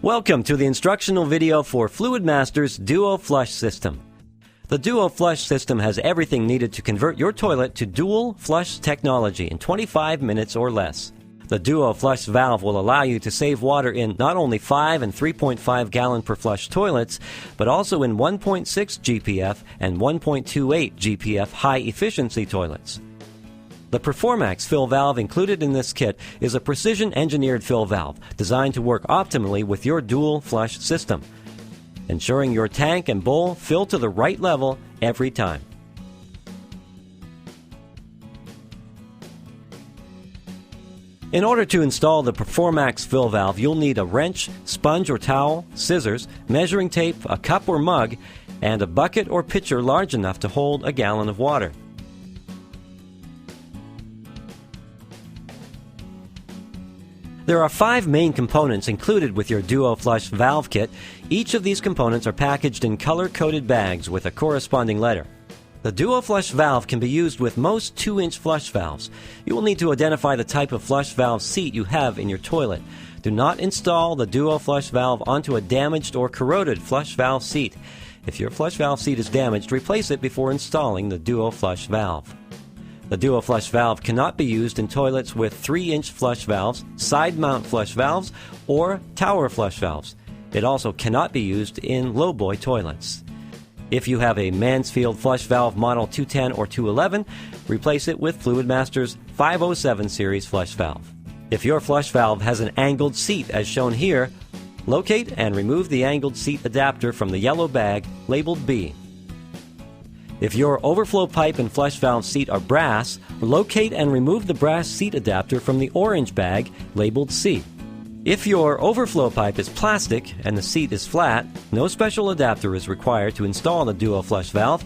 Welcome to the instructional video for FluidMaster's Duo Flush System. The Duo Flush System has everything needed to convert your toilet to dual flush technology in 25 minutes or less. The Duo Flush valve will allow you to save water in not only 5 and 3.5 gallon per flush toilets, but also in 1.6 GPF and 1.28 GPF high efficiency toilets. The PerforMAX fill valve included in this kit is a precision-engineered fill valve designed to work optimally with your dual flush system, ensuring your tank and bowl fill to the right level every time. In order to install the PerforMAX fill valve, you'll need a wrench, sponge or towel, scissors, measuring tape, a cup or mug, and a bucket or pitcher large enough to hold a gallon of water. There are 5 main components included with your Duo Flush valve kit. Each of these components are packaged in color-coded bags with a corresponding letter. The Duo Flush valve can be used with most 2-inch flush valves. You will need to identify the type of flush valve seat you have in your toilet. Do not install the Duo Flush valve onto a damaged or corroded flush valve seat. If your flush valve seat is damaged, replace it before installing the Duo Flush valve. The Duo Flush valve cannot be used in toilets with 3-inch flush valves, side mount flush valves, or tower flush valves. It also cannot be used in lowboy toilets. If you have a Mansfield flush valve model 210 or 211, replace it with FluidMaster's 507 series flush valve. If your flush valve has an angled seat as shown here, locate and remove the angled seat adapter from the yellow bag labeled B. If your overflow pipe and flush valve seat are brass, locate and remove the brass seat adapter from the orange bag labeled C. If your overflow pipe is plastic and the seat is flat, no special adapter is required to install the Duo Flush valve.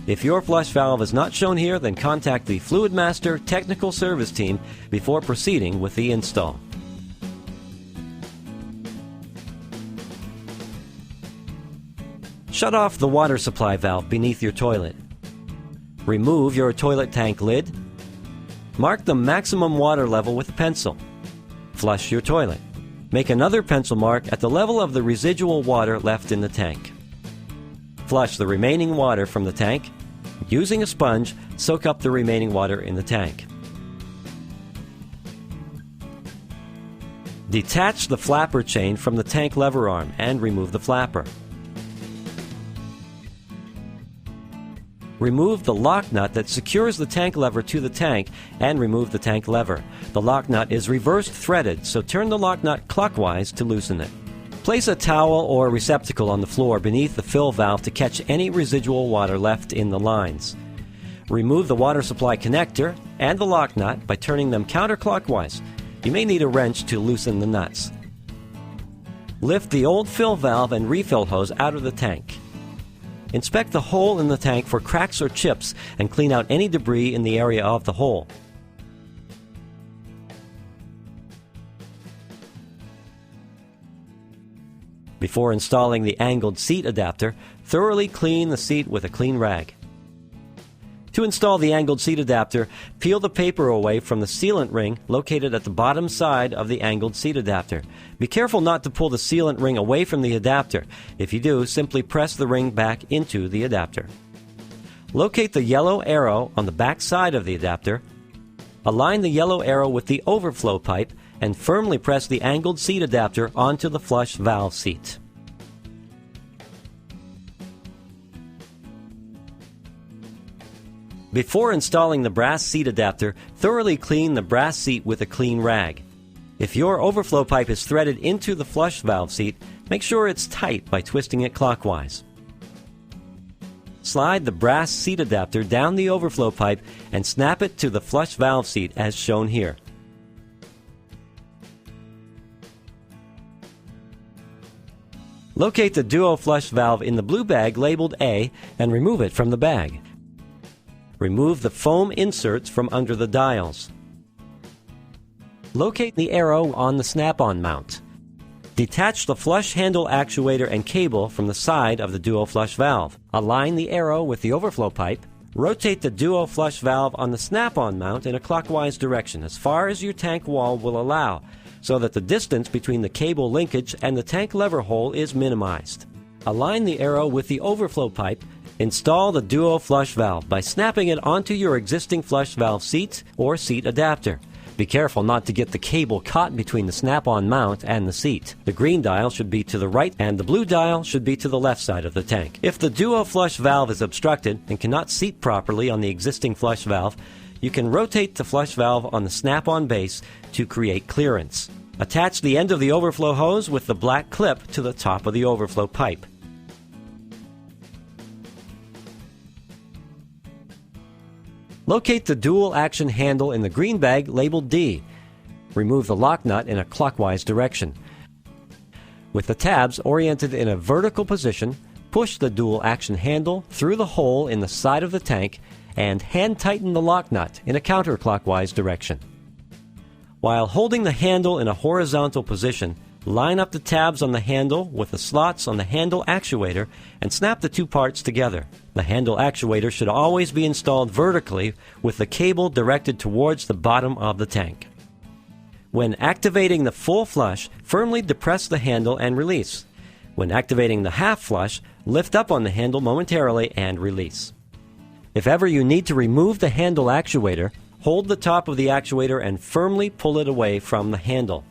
If your flush valve is not shown here, then contact the FluidMaster Technical Service Team before proceeding with the install. Shut off the water supply valve beneath your toilet. Remove your toilet tank lid. Mark the maximum water level with a pencil. Flush your toilet. Make another pencil mark at the level of the residual water left in the tank. Flush the remaining water from the tank. Using a sponge, soak up the remaining water in the tank. Detach the flapper chain from the tank lever arm and remove the flapper. Remove the lock nut that secures the tank lever to the tank and remove the tank lever. The lock nut is reverse threaded, so turn the lock nut clockwise to loosen it. Place a towel or receptacle on the floor beneath the fill valve to catch any residual water left in the lines. Remove the water supply connector and the lock nut by turning them counterclockwise. You may need a wrench to loosen the nuts. Lift the old fill valve and refill hose out of the tank. Inspect the hole in the tank for cracks or chips and clean out any debris in the area of the hole. Before installing the angled seat adapter, thoroughly clean the seat with a clean rag. To install the angled seat adapter, peel the paper away from the sealant ring located at the bottom side of the angled seat adapter. Be careful not to pull the sealant ring away from the adapter. If you do, simply press the ring back into the adapter. Locate the yellow arrow on the back side of the adapter. Align the yellow arrow with the overflow pipe and firmly press the angled seat adapter onto the flush valve seat. Before installing the brass seat adapter, thoroughly clean the brass seat with a clean rag. If your overflow pipe is threaded into the flush valve seat, make sure it's tight by twisting it clockwise. Slide the brass seat adapter down the overflow pipe and snap it to the flush valve seat as shown here. Locate the Duo Flush valve in the blue bag labeled A and remove it from the bag. Remove the foam inserts from under the dials. Locate the arrow on the snap-on mount. Detach the flush handle actuator and cable from the side of the Duo Flush valve. Align the arrow with the overflow pipe. Rotate the Duo Flush valve on the snap-on mount in a clockwise direction as far as your tank wall will allow. so that the distance between the cable linkage and the tank lever hole is minimized. Align the arrow with the overflow pipe. Install the Duo flush valve by snapping it onto your existing flush valve seat or seat adapter. Be careful not to get the cable caught between the snap-on mount and the seat. The green dial should be to the right and the blue dial should be to the left side of the tank. If the Duo flush valve is obstructed and cannot seat properly on the existing flush valve, you can rotate the flush valve on the snap-on base to create clearance. Attach the end of the overflow hose with the black clip to the top of the overflow pipe. Locate the dual action handle in the green bag labeled D. Remove the lock nut in a clockwise direction. With the tabs oriented in a vertical position, push the dual action handle through the hole in the side of the tank and hand tighten the lock nut in a counterclockwise direction. While holding the handle in a horizontal position, line up the tabs on the handle with the slots on the handle actuator and snap the two parts together. The handle actuator should always be installed vertically with the cable directed towards the bottom of the tank. When activating the full flush, firmly depress the handle and release. When activating the half flush, lift up on the handle momentarily and release. If ever you need to remove the handle actuator, hold the top of the actuator and firmly pull it away from the handle.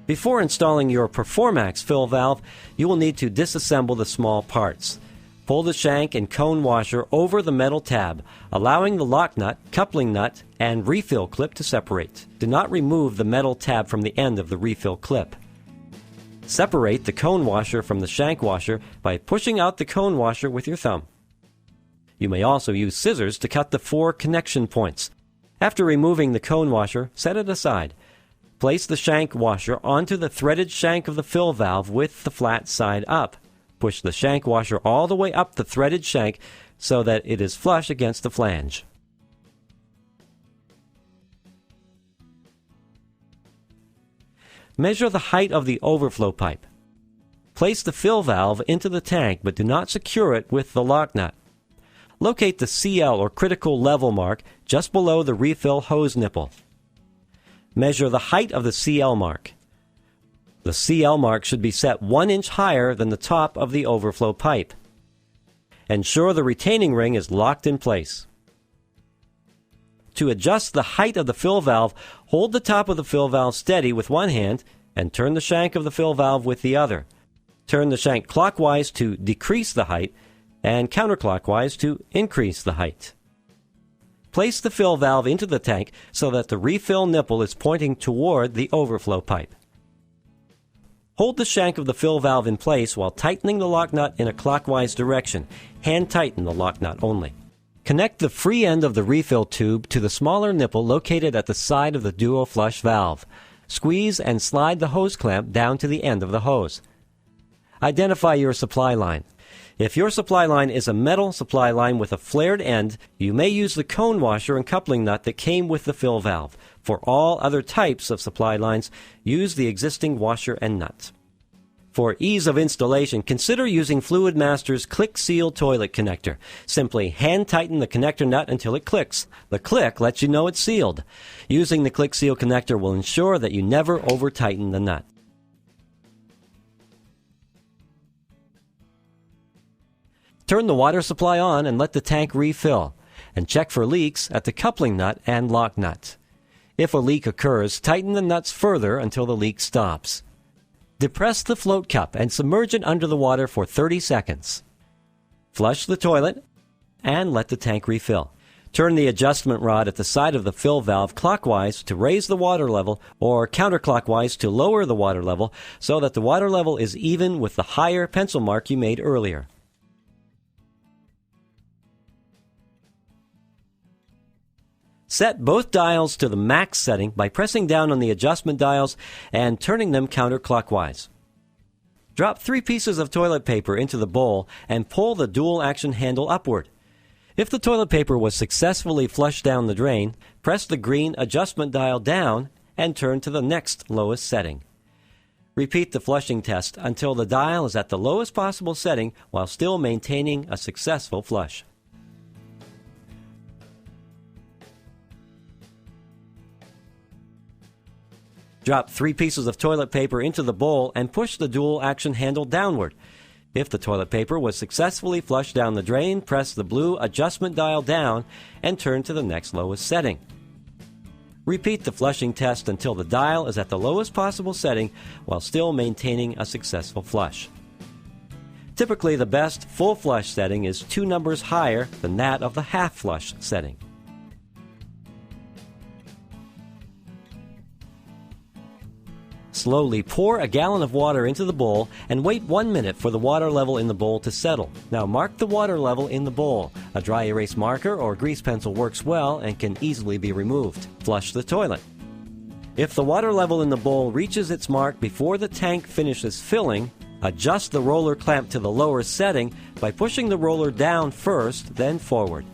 Before installing your PerforMAX fill valve, you will need to disassemble the small parts. Pull the shank and cone washer over the metal tab, allowing the lock nut, coupling nut, and refill clip to separate. Do not remove the metal tab from the end of the refill clip. Separate the cone washer from the shank washer by pushing out the cone washer with your thumb. You may also use scissors to cut the 4 connection points. After removing the cone washer, set it aside. Place the shank washer onto the threaded shank of the fill valve with the flat side up. Push the shank washer all the way up the threaded shank so that it is flush against the flange. Measure the height of the overflow pipe. Place the fill valve into the tank, but do not secure it with the lock nut. Locate the CL or critical level mark just below the refill hose nipple. Measure the height of the CL mark. The CL mark should be set 1 inch higher than the top of the overflow pipe. Ensure the retaining ring is locked in place. To adjust the height of the fill valve, hold the top of the fill valve steady with one hand and turn the shank of the fill valve with the other. Turn the shank clockwise to decrease the height and counterclockwise to increase the height. Place the fill valve into the tank so that the refill nipple is pointing toward the overflow pipe. Hold the shank of the fill valve in place while tightening the lock nut in a clockwise direction. Hand tighten the lock nut only. Connect the free end of the refill tube to the smaller nipple located at the side of the Duo flush valve. Squeeze and slide the hose clamp down to the end of the hose. Identify your supply line. If your supply line is a metal supply line with a flared end, you may use the cone washer and coupling nut that came with the fill valve. For all other types of supply lines, use the existing washer and nut. For ease of installation, consider using FluidMaster's Click Seal Toilet Connector. Simply hand tighten the connector nut until it clicks. The click lets you know it's sealed. Using the Click Seal connector will ensure that you never over-tighten the nut. Turn the water supply on and let the tank refill, and check for leaks at the coupling nut and lock nut. If a leak occurs, tighten the nuts further until the leak stops. Depress the float cup and submerge it under the water for 30 seconds. Flush the toilet and let the tank refill. Turn the adjustment rod at the side of the fill valve clockwise to raise the water level or counterclockwise to lower the water level so that the water level is even with the higher pencil mark you made earlier. Set both dials to the max setting by pressing down on the adjustment dials and turning them counterclockwise. Drop 3 pieces of toilet paper into the bowl and pull the dual action handle upward. If the toilet paper was successfully flushed down the drain, press the green adjustment dial down and turn to the next lowest setting. Repeat the flushing test until the dial is at the lowest possible setting while still maintaining a successful flush. Drop 3 pieces of toilet paper into the bowl and push the dual action handle downward. If the toilet paper was successfully flushed down the drain, press the blue adjustment dial down and turn to the next lowest setting. Repeat the flushing test until the dial is at the lowest possible setting while still maintaining a successful flush. Typically, the best full flush setting is 2 numbers higher than that of the half flush setting. Slowly pour a gallon of water into the bowl and wait 1 minute for the water level in the bowl to settle. Now mark the water level in the bowl. A dry erase marker or grease pencil works well and can easily be removed. Flush the toilet. If the water level in the bowl reaches its mark before the tank finishes filling, adjust the roller clamp to the lower setting by pushing the roller down first, then forward.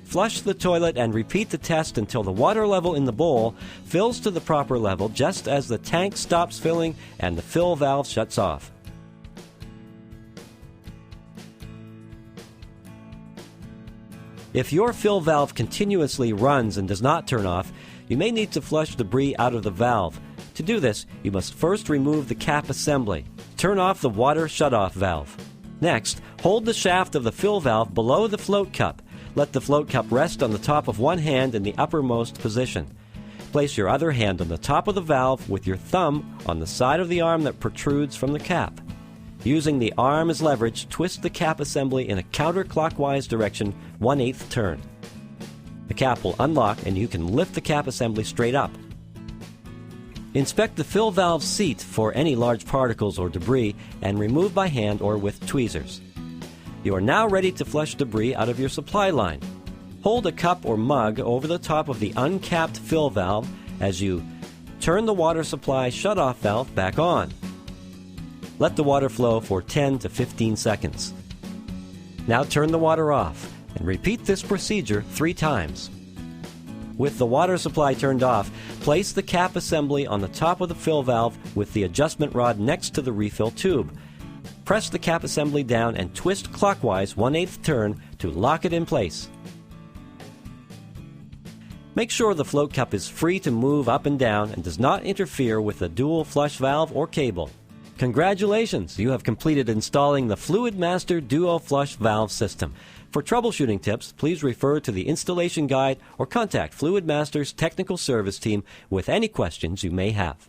Flush the toilet and repeat the test until the water level in the bowl fills to the proper level just as the tank stops filling and the fill valve shuts off. If your fill valve continuously runs and does not turn off, you may need to flush debris out of the valve. To do this, you must first remove the cap assembly. Turn off the water shutoff valve. Next, hold the shaft of the fill valve below the float cup. Let the float cup rest on the top of one hand in the uppermost position. Place your other hand on the top of the valve with your thumb on the side of the arm that protrudes from the cap. Using the arm as leverage, twist the cap assembly in a counterclockwise direction 1/8 turn. The cap will unlock and you can lift the cap assembly straight up. Inspect the fill valve seat for any large particles or debris and remove by hand or with tweezers. You are now ready to flush debris out of your supply line. Hold a cup or mug over the top of the uncapped fill valve as you turn the water supply shutoff valve back on. Let the water flow for 10 to 15 seconds. Now turn the water off and repeat this procedure 3 times. With the water supply turned off, place the cap assembly on the top of the fill valve with the adjustment rod next to the refill tube. Press the cap assembly down and twist clockwise 1/8 turn to lock it in place. Make sure the float cup is free to move up and down and does not interfere with the dual flush valve or cable. Congratulations! You have completed installing the FluidMaster Duo Flush Valve System. For troubleshooting tips, please refer to the installation guide or contact FluidMaster's technical service team with any questions you may have.